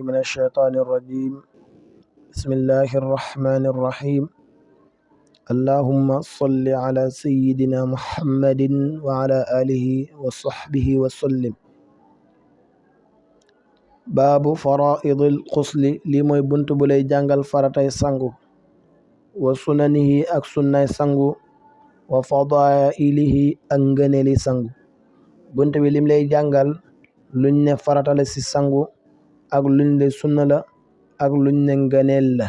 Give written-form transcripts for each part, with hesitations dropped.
من الشيطان الرجيم. بسم الله الرحمن الرحيم. اللهم صل على سيدنا محمد وعلى آله وصحبه وسلم. باب فرائض الغسل li mooy bunt bu lay jàngal faratay sangu wa sunanihi ak sunnay sangu wa fadailihi ak ngëneeli sangu. bunt bi lim lay jàngal luñ ne farata la ci sangu ak luñ ne sunna la ak luñ ne ngëneel la.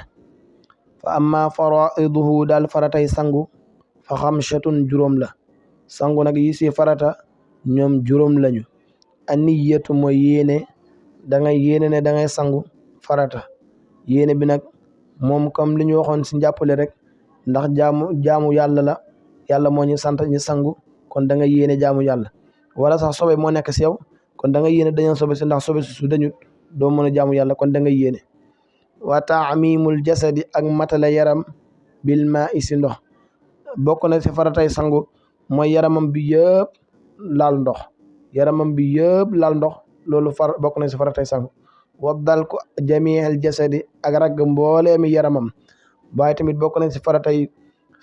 fa amma faraiduhu daal faratay sangu fa xamsatun juróom la. sangu nag yi ci farata ñoom juróom lañu. aniyatu mooy yéene, dangay yéene ne dangay sangu farata. yéene bi nag moom comme li ñu waxoon ci njàppale rek, ndax jaamu yàlla la, yàlla moo ñu sant ñu sangu, kon da nga yéene jaamu yàlla. wala sax sobe moo nekk ci yow, kon da nga yéene dañoo sobe si, ndax sobe si su dañut doo mën a jaamu yàlla, kon da nga yéene. wa taamimul jasadi ak matala yaram bil maa i si ndox. bokk na ci faratay sangu mooy yaramam bi yëpp laal ndox. yaramam bi yëpp laal ndox, loolu bokk na ci faratay sangu. waddal ko jamihal jasadi ak ragg mbooleemi yaramam. waaye tamit bokk na ci faratay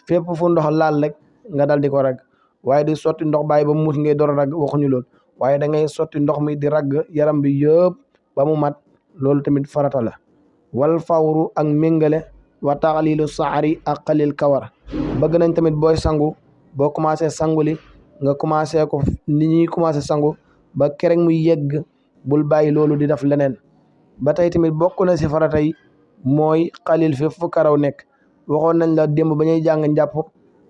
fépp fu ndox laal rek nga dal di ko ragg, waaye di sotti ndox bàyyi ba mu muut ngay door a ragg, waxuñu loolu. waaye da ngay sotti ndox mi di ragg yaram bi yëpp ba mu mat, loolu tamit farata la. wal fawru ak méngale, wa taxlilu saari ak xalil kawar. bëgg nañ tamit booy sangu, boo commencé sangu li nga commencé ko ni ñuy commencé sangu ba kerek muy yegg, bul bàyyi loolu di def leneen. ba tey tamit bokk na ci farata yi mooy xalil fépp fu karaw nekk. waxoon nañ la démb ba ñuy jàng njàpp,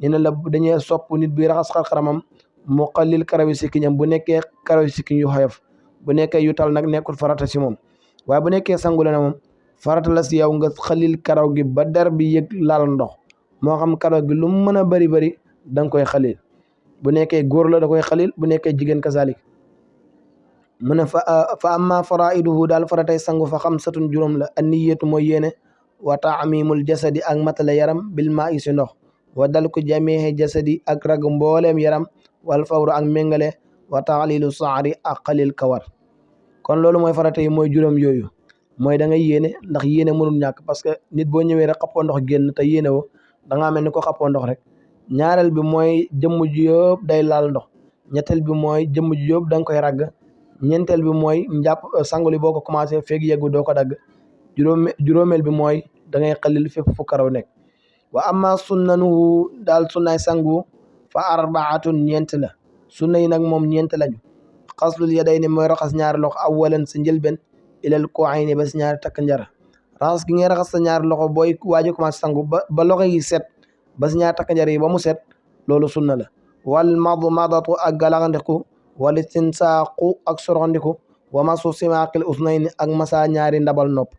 ñu ne la dañuy sopp nit bi raxas xar-xaramam mu xalil karaw yi sikkiñam bu nekkee karaw yi sikkiñ yu xoyof. bu nekkee yu tal nag nekkul farata ci moom. waaye bu nekkee sangu la na moom farata la ci yow nga xalil karaw gi ba der bi yëg laal ndox. moo xam karaw gi lu mu mën a bari bari da nga koy xalil. bu nekkee góor la da koy xalil, bu nekkee jigéen kazalik. mu ne fa amma faraiduhu daal faratay sangu fa xamsatun juróom la. anniyatu mooy yéene, wa taamimul jasadi ak matala yaram bil maa i si ndox, wa dal ko jamihi jasadi ak rag mbooleem yaram, wal fawru ak méngale, wa taxlilu saari ak xalil kawar. kon loolu mooy farata yi, mooy juróom yooyu. mooy da ngay yéene, ndax yéene mënul ñàkk, parce que nit boo ñëwee rek xappoo ndox génn te yéene woo da ngaa mel ni ko xappoo ndox rek. ñaareel bi mooy jëmm ji yëpp day laal ndox. ñetteel bi mooy jëmm ji yëpp da nga koy ragg. ñeenteel bi mooy njàpp sanguli boo ko commencé feeg yeggu doo ko dagg. juróomeel bi mooy da ngay xalil fépp fu karaw nekk. wa amma sunnanuhu daal sunnaay sangu fa arbaatun ñeent la. sunna yi nag moom ñeent lañu. xaslul yadayni mooy raxas ñaari loxo awalan sa njëlben ilal kuayni ba si ñaari takk njara. raxas gi ngay raxas sa ñaari loxo booy waaji commencé sangu ba loxo yi set ba si ñaari takk njara yi ba mu set, loolu sunna la. wal madmadatu ak galaxandiku, wal istinsaaqu ak soroxandiku, wa masu simaaqil usnayni ak masa ñaari ndabal nopp.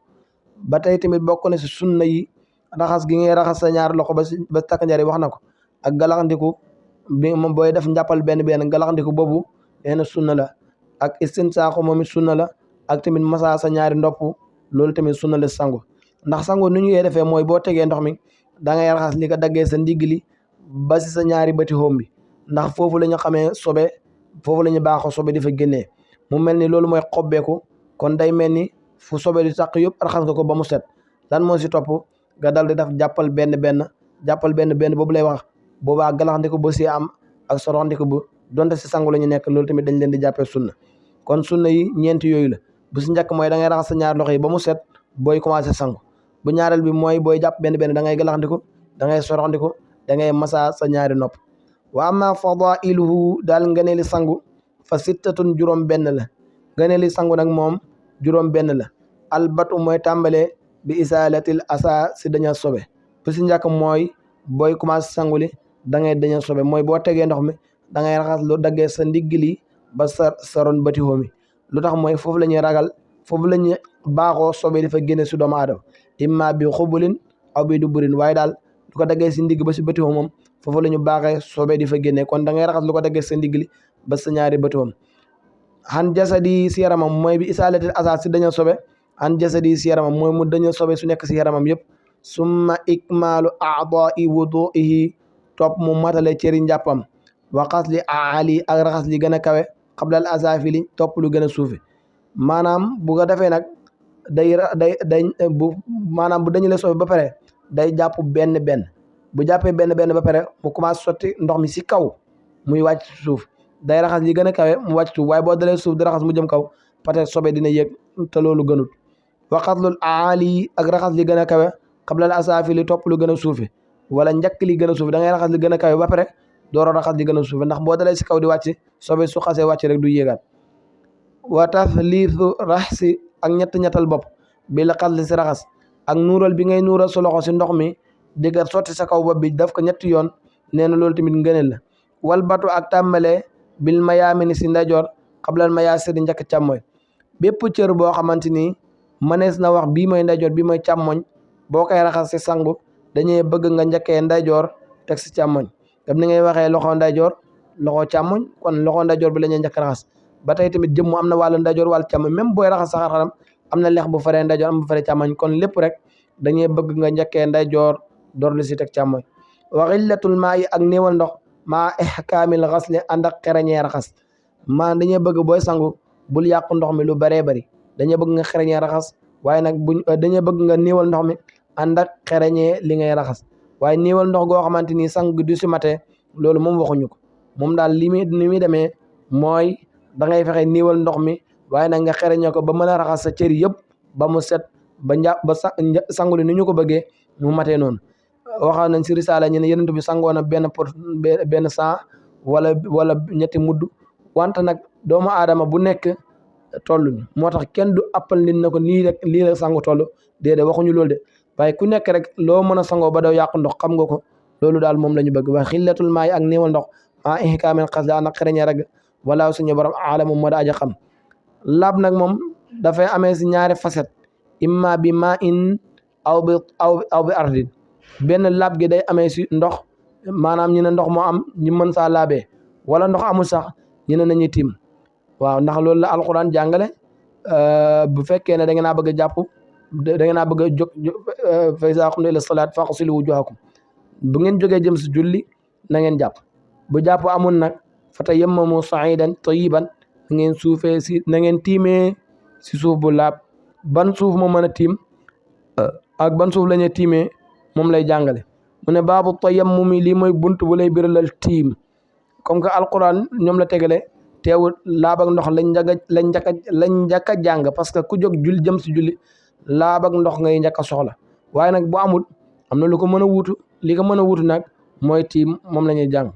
ba tey tamit bokk na si sunna yi raxas gi ngay raxas sa ñaari loxo ba takk njara yi wax na ko, ak galaxandiku bi moom booy def njàppal benn galaxandiku boobu nee na sunna la. ak istinsaaqu moom it sunna la. ak tamit masa sa ñaari ndopp, loolu tamit sunna la sangu. ndax sangu nu ñu koy defee mooy boo tegee ndox mi da ngay raxas li ko daggee sa ndigg li ba si sa ñaari bëti xóom bi, ndax foofu la ñu xamee sobe, foofu la ñu baaxoo sobe di fa génnee. mu mel ni loolu mooy xobbeeku, kon day mel ni fu sobe di sàq yëpp raxas nga ko ba mu set. lan moo si topp nga dal di def jàppal benn boobu lay wax. boobaa galaxandiku ba si am ak soroxandiku bu donte si sangu la ñu nekk, loolu tamit dañ leen di jàppee sunna. kon sunna yi ñeenti yooyu la. bu si njëkk mooy da ngay raxas sa ñaari loxo yi ba mu set booy commencé sangu. bu ñaareel bi mooy booy jàpp benn da ngay galaxandiku, da ngay soroxandiku, da ngay masa sa ñaari nopp. wa amma fadailuhu daal ngëneeli sangu fa sittatun juróom benn la. ngëneeli sangu nag moom juróom benn la. albatu mooy tàmbalee bi isaalatil asa si daña sobe. bu si njëkk mooy booy commencé sangu li da ngay daña sobe, mooy boo tegee ndox mi da ngay raxas lu daggee sa ndigg li ba sa ron bëti xóomi. lu tax mooy foofu la ñuy ragal, foofu la ñuy baaxoo sobe di fa génne si doomu aadama, imma bi xubulin aw bi duburin. waaye daal lu ko daggee si ndigg ba si bëti xóom moom foofu la ñu baaxee sobe di fa génne, kon da ngay raxas lu ko daggee sa ndigg li ba sa ñaari bëti xóom. han jasadi si yaramam mooy bi isaalatil asa si daña sobe. han jasadi si yaramam mooy mu daña sobe su nekk si yaramam yëpp. summa ikmaalu aadai wuduihi, topp mu matale cëri njàppam. wa xasli aali ak raxas li gën a kawe, xablal asafili topp lu gën a suufe. maanaam bu ko defee nag day bu maanaam bu dañalee sobe ba pare day jàpp benn bu jàppee benn ba pare mu commencé sotti ndox mi si kaw muy wàcc suuf day raxas li gën a kawe mu wàcc suuf waaye boo dalee suuf di raxas mu jëm kaw peut-être sobe dina yéeg te loolu gënut wa xaslul aali ak raxas li gën a kawe xablal asaafi li topp lu gën a suufi wala njëkk li gën a suufi da ngay raxas li gën a kawe ba pare door a raxas li gën a suufi ndax boo dalee si kaw di wàcc sobe su xasee wàcc rek du yéegaat wa tasliisu raxsi ak ñettal bopp bi la xasli si raxas ak nuural bi ngay nuural sa loxo si ndox mi digga sotti sa kaw bopp bi daf ko ñetti yoon nee na loolu tamit ngëneel la wal batu ak tàmbalee bil mayaamini si ndeyjoor xablal mayaasiri njëkk càmmoñ bépp cër boo xamante ni mënees na wax bii mooy ndeyjoor bii mooy càmmoñ boo koy raxas si sangu dañuy bëgg nga njëkkee ndeyjoor teg si càmmoñ comme ni ngay waxee loxo ndeyjoor loxo càmmoñ kon loxo ndeyjoor bi la ñuy njëkk raxas ba tey tamit jëmmu am na wàllu ndeyjoor wàllu càmmoñ même booy raxas sa xar-xaram am na lex bu faree ndeyjoor am bu faree càmmoñ kon lépp rek dañuy bëgg nga njëkkee ndeyjoor door li si teg càmmoñ wa xillatul maa yi ak néewal ndox maa ihkaamil xasli ànd ak xereñee raxas maa dañuy bëgg booy sangu bul yàqu ndox mi lu baree bari dañuy bëgg nga xereñee raxas waaye nag dañuy bëgg nga néewal ndox mi ànd ak xereñee li ngay raxas waaye néewal ndox goo xamante ni sang du si matee loolu moom waxuñu ko moom daal li muy demee mooy da ngay fexe néewal ndox mi waaye nag nga xereñee ko ba mën a raxas sa cër yëpp ba mu set ba sangu li ni ñu ko bëggee mu matee noonu waxaan nañ si risaala ñu ne yonent bi sangoon na benn saa wala ñetti mudd wante nag doomu aadama bu nekk tolluñ moo tax kenn du appal nit na ko lii la sangu toll déedéet waxuñu loolu de waaye ku nekk rek loo mën a sangoo ba daw yàqu ndox xam nga ko loolu daal moom la ñu bëgg waaye xillatul maay ak néewal ndox maa ihkaamil xasli ànd ak xereñee rek wala suñu borom aalamu moo da aja xam laab nag moom dafay amee si ñaari facette imma bi maa in aw bi ardin benn laab gi day amee si ndox maanaam ñu ne ndox moo am ñu mën saa laabee wala ndox amul sax ñu ne nañuy tiim waaw ndax loolu la alquran jàngale bu fekkee ne da ngeen a bëgg a jàpp da ngeen a bëgg a jóg fa izaa qumtum ila salaat faghsilu wujuhakum bu ngeen jógee jëm si julli na ngeen jàpp bu jàpp amul nag fa tayammamu sa'idan tayyiban na ngeen tiimee si suuf bu laab ban suuf moo mën a tiim ak ban suuf la ñuy tiimee moom lay jàngale mu ne baabu tayammumi lii mooy bunt bu lay biralal tiim comme que alquran ñoom la tegale teewul laab ak ndox lañ njëkk a jàng parce que ku jóg julli jëm si julli laab ak ndox ngay njëkk a soxla waaye nag bu amul am na lu ko mën a wuutu li ko mën a wuutu nag mooy tiim moom la ñuy jàng